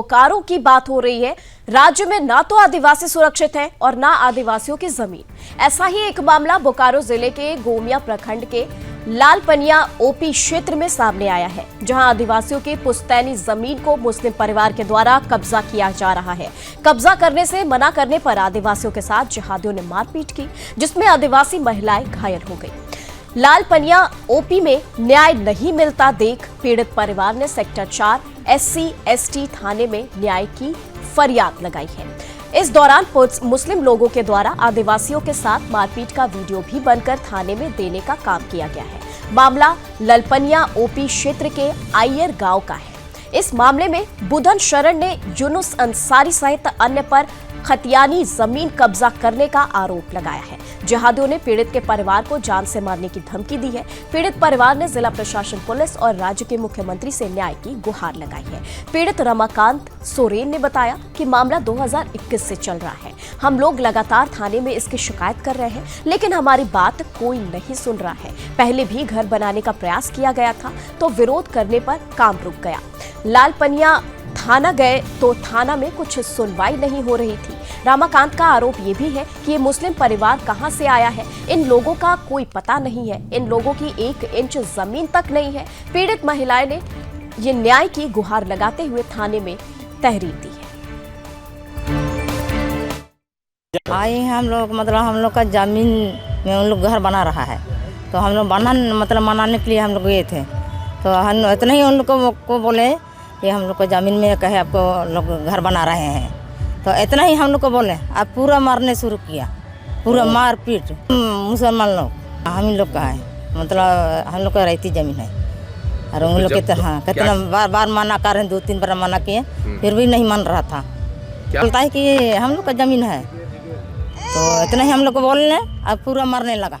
बोकारो की बात हो रही है। राज्य में ना तो आदिवासी सुरक्षित है और ना आदिवासियों की जमीन। ऐसा ही एक मामला बोकारो जिले के गोमिया प्रखंड के लालपनिया ओपी क्षेत्र में सामने आया है, जहां आदिवासियों की पुश्तैनी जमीन को मुस्लिम परिवार के द्वारा कब्जा किया जा रहा है। कब्जा करने से मना करने पर आदिवासियों के साथ जिहादियों ने मारपीट की, जिसमें आदिवासी महिलाएं घायल हो गई। लालपनिया ओपी में न्याय नहीं मिलता देख पीड़ित परिवार ने सेक्टर 4 SC/ST थाने में न्याय की फरियाद लगाई है। इस दौरान मुस्लिम लोगों के द्वारा आदिवासियों के साथ मारपीट का वीडियो भी बनकर थाने में देने का काम किया गया है। मामला लालपनिया ओपी क्षेत्र के आयर गांव का है। इस मामले में बुधन शरण ने यूनुस अंसारी सहित अन्य पर खतियानी जमीन कब्जा करने का आरोप लगाया है। जिहादियों ने पीड़ित के परिवार को जान से मारने की धमकी दी है। पीड़ित परिवार ने जिला प्रशासन, पुलिस और राज्य के मुख्यमंत्री से न्याय की गुहार लगाई है। पीड़ित रमाकांत सोरेन ने बताया कि मामला 2021 से चल रहा है। हम लोग लगातार थाने में इसकी शिकायत कर रहे हैं, लेकिन हमारी बात कोई नहीं सुन रहा है। पहले भी घर बनाने का प्रयास किया गया था तो विरोध करने पर काम रुक गया। लालपनिया थाना गए तो थाना में कुछ सुनवाई नहीं हो रही थी। रमाकांत का आरोप ये भी है कि ये मुस्लिम परिवार कहां से आया है, इन लोगों का कोई पता नहीं है। इन लोगों की 1 इंच जमीन तक नहीं है। पीड़ित महिलाएं ने ये न्याय की गुहार लगाते हुए थाने में तहरीर दी है। आए हैं हम लोग, मतलब हम लोग का जमीन में उन लोग घर बना रहा है, तो हम लोग मनाने के लिए हम लोग गए थे। तो हम इतना ही उन लोग को बोले कि हम लोग को ज़मीन में कहे आपको लोग घर बना रहे हैं, तो इतना ही हम लोग को बोले। अब पूरा मारने शुरू किया, पूरा मारपीट। मुसलमान लोग हम लोग का है, मतलब हम लोग का रहती ज़मीन है और उन लोग हाँ कितना बार मना कर रहे हैं, 2-3 बार मना किए, फिर भी नहीं मान रहा था। बोलता है कि हम लोग का ज़मीन है, तो इतना ही हम लोग को बोलने, अब पूरा मारने लगा।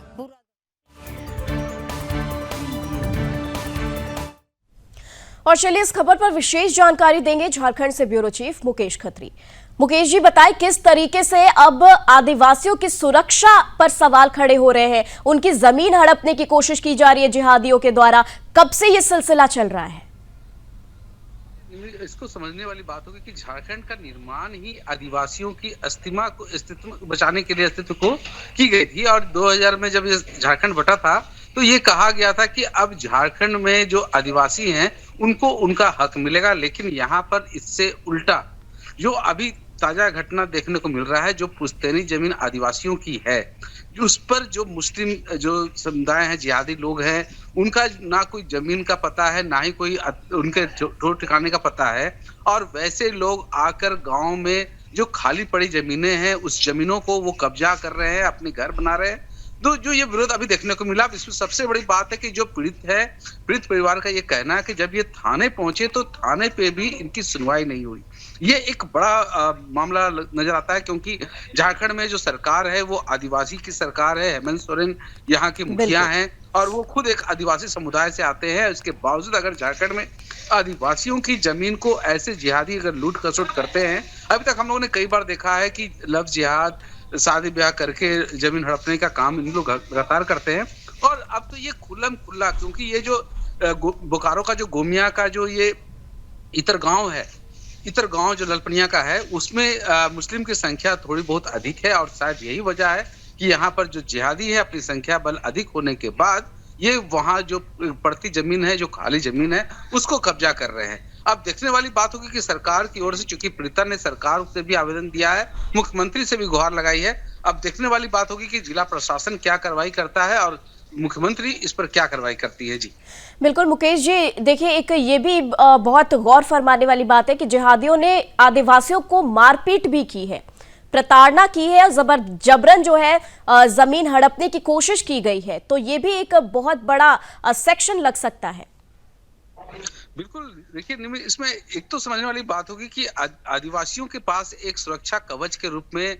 और चलिए इस खबर पर विशेष जानकारी देंगे झारखंड से ब्यूरो चीफ मुकेश खत्री। मुकेश जी, बताएं किस तरीके से अब आदिवासियों की सुरक्षा पर सवाल खड़े हो रहे हैं, उनकी जमीन हड़पने की कोशिश की जा रही है जिहादियों के द्वारा। कब से ये सिलसिला चल रहा है? इसको समझने वाली बात होगी कि झारखंड का निर्माण ही आदिवासियों की अस्तित्व बचाने के लिए अस्तित्व को की गई थी। और 2000 में जब झारखंड बटा था तो ये कहा गया था कि अब झारखंड में जो आदिवासी हैं उनको उनका हक मिलेगा। लेकिन यहाँ पर इससे उल्टा जो अभी ताजा घटना देखने को मिल रहा है, जो पुश्तैनी जमीन आदिवासियों की है, उस पर जो मुस्लिम जो समुदाय हैं, जिहादी लोग हैं, उनका ना कोई जमीन का पता है, ना ही कोई उनके ठोर ठिकाने का पता है। और वैसे लोग आकर गांव में जो खाली पड़ी जमीनें हैं उस जमीनों को वो कब्जा कर रहे हैं, अपने घर बना रहे हैं। तो जो ये विरोध अभी देखने को मिला, इसमें सबसे बड़ी बात है कि जो पीड़ित परिवार का ये कहना है कि जब ये थाने पहुंचे तो थाने पे भी इनकी सुनवाई नहीं हुई। ये एक बड़ा मामला नजर आता है, क्योंकि झारखंड में जो सरकार है वो आदिवासी की सरकार है। हेमंत सोरेन यहाँ के मुखिया हैं और वो खुद एक आदिवासी समुदाय से आते हैं। इसके बावजूद अगर झारखंड में आदिवासियों की जमीन को ऐसे जिहादी अगर लूट खसोट करते हैं, अभी तक हम लोगों ने कई बार देखा है कि लव जिहाद, शादी ब्याह करके जमीन हड़पने का काम इन लोग लगातार करते हैं। और अब तो ये खुल्लम खुल्ला, क्योंकि ये जो बोकारो का जो गोमिया का जो ये इतर गांव है, इतर गांव जो लालपनिया का है, उसमें मुस्लिम की संख्या थोड़ी बहुत अधिक है। और शायद यही वजह है कि यहाँ पर जो जिहादी है अपनी संख्या बल अधिक होने के बाद ये वहाँ जो पड़ती जमीन है, जो खाली जमीन है, उसको कब्जा कर रहे हैं। अब देखने वाली बात होगी कि सरकार की ओर से, चूंकि पीड़िता ने सरकार से भी आवेदन दिया है, मुख्यमंत्री से भी गुहार लगाई है, अब देखने वाली बात होगी कि जिला प्रशासन क्या कार्रवाई करता है और मुख्यमंत्री इस पर क्या कार्रवाई करती है। जी बिल्कुल मुकेश जी, देखिए एक ये भी बहुत गौर फरमाने वाली बात है कि जिहादियों ने आदिवासियों को मारपीट भी की है, प्रताड़ना की है, जबरन जो है जमीन हड़पने की कोशिश की गई है। तो ये भी एक बहुत बड़ा सेक्शन लग सकता है। बिल्कुल, देखिए इसमें एक तो समझने वाली बात होगी कि आदिवासियों के पास एक सुरक्षा कवच के रूप में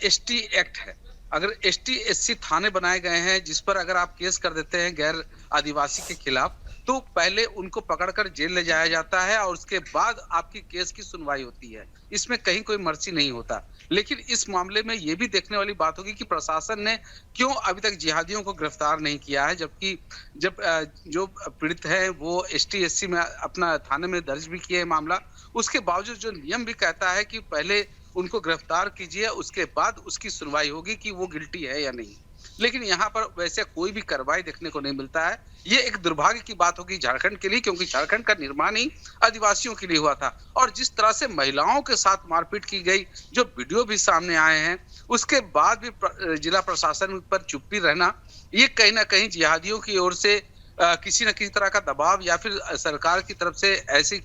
ST एक्ट है। अगर ST SC थाने बनाए गए हैं जिस पर अगर आप केस कर देते हैं गैर आदिवासी के खिलाफ, तो पहले उनको पकड़कर जेल ले जाया जाता है और उसके बाद आपकी केस की सुनवाई होती है। इसमें कहीं कोई मर्जी नहीं होता। लेकिन इस मामले में ये भी देखने वाली बात होगी कि प्रशासन ने क्यों अभी तक जिहादियों को गिरफ्तार नहीं किया है, जबकि जब जो पीड़ित है वो एसटी एससी में अपना थाने में दर्ज भी किए मामला, उसके बावजूद जो नियम भी कहता है कि पहले उनको गिरफ्तार कीजिए, उसके बाद उसकी सुनवाई होगी कि वो गिल्टी है या नहीं। लेकिन यहाँ पर वैसे कोई भी कार्रवाई देखने को नहीं मिलता है। ये एक दुर्भाग्य की बात होगी झारखंड के लिए, क्योंकि झारखंड का निर्माण ही आदिवासियों के लिए हुआ था। और जिस तरह से महिलाओं के साथ मारपीट की गई, जो वीडियो भी सामने आए हैं, उसके बाद भी जिला प्रशासन पर चुप्पी रहना, ये कहीं ना कहीं जिहादियों की ओर से किसी न किसी तरह का दबाव या फिर सरकार की तरफ से ऐसी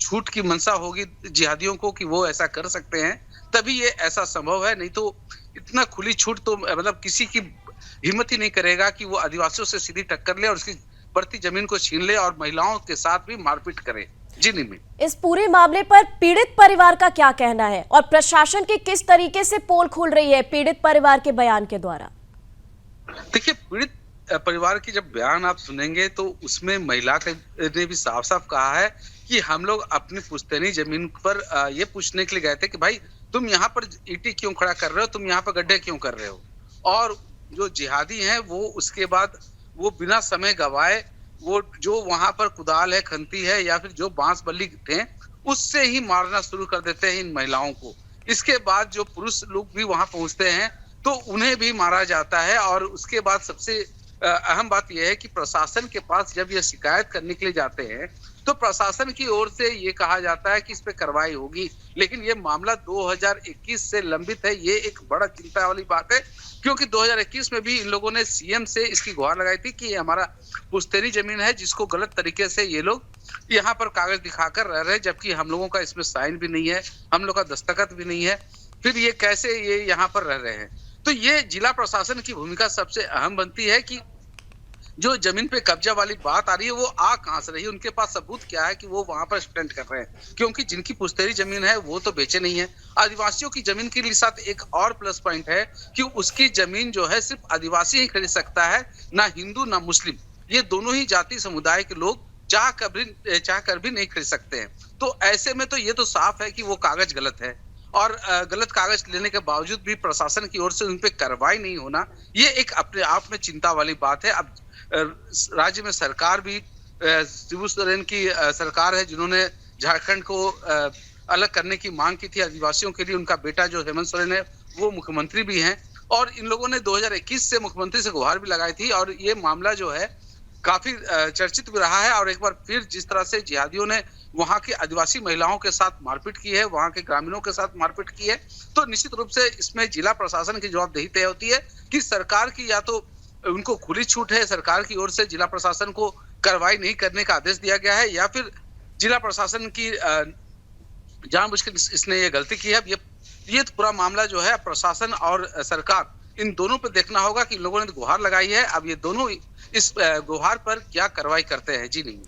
छूट की मंशा होगी जिहादियों को कि वो ऐसा कर सकते हैं, तभी ये ऐसा संभव है। नहीं तो इतना खुली छूट तो मतलब किसी की हिम्मत ही नहीं करेगा कि वो आदिवासियों से सीधी टक्कर ले और उसकी बढ़ती जमीन को छीन ले और महिलाओं के साथ भी मारपीट करे। जी नहीं। इस पूरे मामले पर पीड़ित परिवार का क्या कहना है और प्रशासन की किस तरीके से पोल खुल रही है पीड़ित परिवार के बयान के द्वारा? देखिए, पीड़ित परिवार की जब बयान आप सुनेंगे तो उसमें महिला ने भी साफ साफ कहा है कि हम लोग अपनी पुश्तैनी जमीन पर ये पूछने के लिए गए थे कि भाई तुम यहाँ पर ईंटें क्यों खड़ा कर रहे हो, तुम यहाँ पर गड्ढे क्यों कर रहे हो। और जो जिहादी हैं वो उसके बाद वो बिना समय गवाए वो जो वहां पर कुदाल है, खंती है या फिर जो बांस बल्ली थे, उससे ही मारना शुरू कर देते हैं इन महिलाओं को। इसके बाद जो पुरुष लोग भी वहां पहुंचते हैं तो उन्हें भी मारा जाता है। और उसके बाद सबसे अहम बात यह है कि प्रशासन के पास जब ये शिकायत करने के लिए जाते हैं तो प्रशासन की ओर से ये कहा जाता है कि इस पे कार्रवाई होगी, लेकिन ये मामला 2021 से लंबित है। ये एक बड़ा चिंता वाली बात है, क्योंकि 2021 में भी इन लोगों ने सीएम से इसकी गुहार लगाई थी कि ये हमारा पुश्तैनी जमीन है जिसको गलत तरीके से ये लोग यहाँ पर कागज दिखाकर रह रहे हैं, जबकि हम लोगों का इसमें साइन भी नहीं है, हम लोग का दस्तखत भी नहीं है, फिर ये कैसे ये यहाँ पर रह रहे हैं। तो ये जिला प्रशासन की भूमिका सबसे अहम बनती है कि जो जमीन पे कब्जा वाली बात आ रही है वो आ कहां से रही है, उनके पास सबूत क्या है कि वो वहां पर स्टंट कर रहे हैं, क्योंकि जिनकी पुश्तैनी जमीन है वो तो बेचे नहीं है। आदिवासियों की जमीन के साथ एक और प्लस पॉइंट है कि उसकी जमीन जो है सिर्फ आदिवासी ही खरीद सकता है, ना हिंदू ना मुस्लिम, ये दोनों ही जाति समुदाय के लोग चाह कर भी नहीं खरीद सकते हैं। तो ऐसे में तो ये तो साफ है कि वो कागज गलत है और गलत कागज लेने के बावजूद भी प्रशासन की ओर से उन पे कार्रवाई नहीं होना, ये एक अपने आप में चिंता वाली बात है। अब राज्य में सरकार भी शिबू सोरेन की सरकार है जिन्होंने झारखंड को अलग करने की मांग की थी आदिवासियों के लिए। उनका बेटा जो हेमंत सोरेन है वो मुख्यमंत्री भी हैं और इन लोगों ने 2021 से मुख्यमंत्री से गुहार भी लगाई थी और ये मामला जो है काफी चर्चित भी रहा है। और एक बार फिर जिस तरह से जिहादियों ने वहां की आदिवासी महिलाओं के साथ मारपीट की है, वहां के ग्रामीणों के साथ मारपीट की है, तो निश्चित रूप से इसमें जिला प्रशासन की जवाबदेही तय होती है कि सरकार की या तो उनको खुली छूट है, सरकार की ओर से जिला प्रशासन को कार्रवाई नहीं करने का आदेश दिया गया है, या फिर जिला प्रशासन की जानबूझकर इसने ये गलती की है। ये पूरा मामला जो है प्रशासन और सरकार इन दोनों पे देखना होगा कि इन लोगों ने गुहार लगाई है, अब ये दोनों इस गुहार पर क्या कार्रवाई करते हैं। जी नहीं।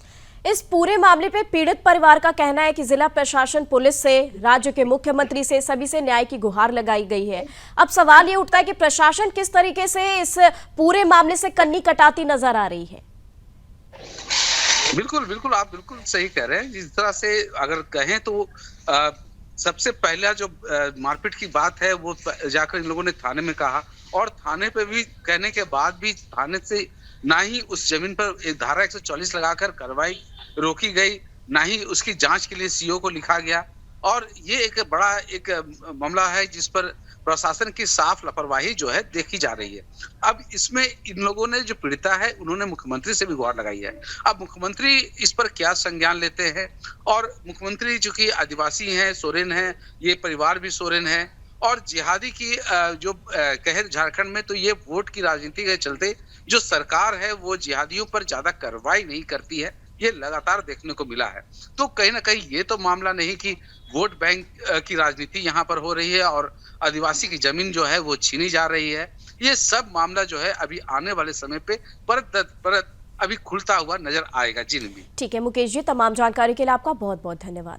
इस पूरे मामले पे पीड़ित परिवार का कहना है कि जिला प्रशासन, पुलिस से, राज्य के मुख्यमंत्री से, सभी से न्याय की गुहार लगाई गई है। अब सवाल ये उठता है कि प्रशासन किस तरीके से इस पूरे मामले से कन्नी कटाती नजर आ रही है। बिल्कुल बिल्कुल, आप बिल्कुल सही कह रहे हैं। जिस तरह से अगर कहें तो सबसे पहला जो मारपीट की बात है वो जाकर इन लोगों ने थाने में कहा और थाने पे भी कहने के बाद भी थाने से ना ही उस जमीन पर एक धारा 144 लगाकर कार्रवाई रोकी गई, ना ही उसकी जांच के लिए सीओ को लिखा गया। और ये एक बड़ा एक मामला है जिस पर प्रशासन की साफ लापरवाही जो है देखी जा रही है। अब इसमें इन लोगों ने जो पीड़िता है उन्होंने मुख्यमंत्री से भी गुहार लगाई है। अब मुख्यमंत्री इस पर क्या संज्ञान लेते हैं, और मुख्यमंत्री जो कि आदिवासी हैं, सोरेन हैं, ये परिवार भी सोरेन है, और जिहादी की जो कहर झारखंड में, तो ये वोट की राजनीति के चलते जो सरकार है वो जिहादियों पर ज्यादा कार्रवाई नहीं करती है, ये लगातार देखने को मिला है। तो कहीं ना कहीं ये तो मामला नहीं कि वोट बैंक की राजनीति यहाँ पर हो रही है और आदिवासी की जमीन जो है वो छीनी जा रही है। ये सब मामला जो है अभी आने वाले समय पे परत अभी खुलता हुआ नजर आएगा। जी नहीं। ठीक है मुकेश जी, तमाम जानकारी के लिए आपका बहुत बहुत धन्यवाद।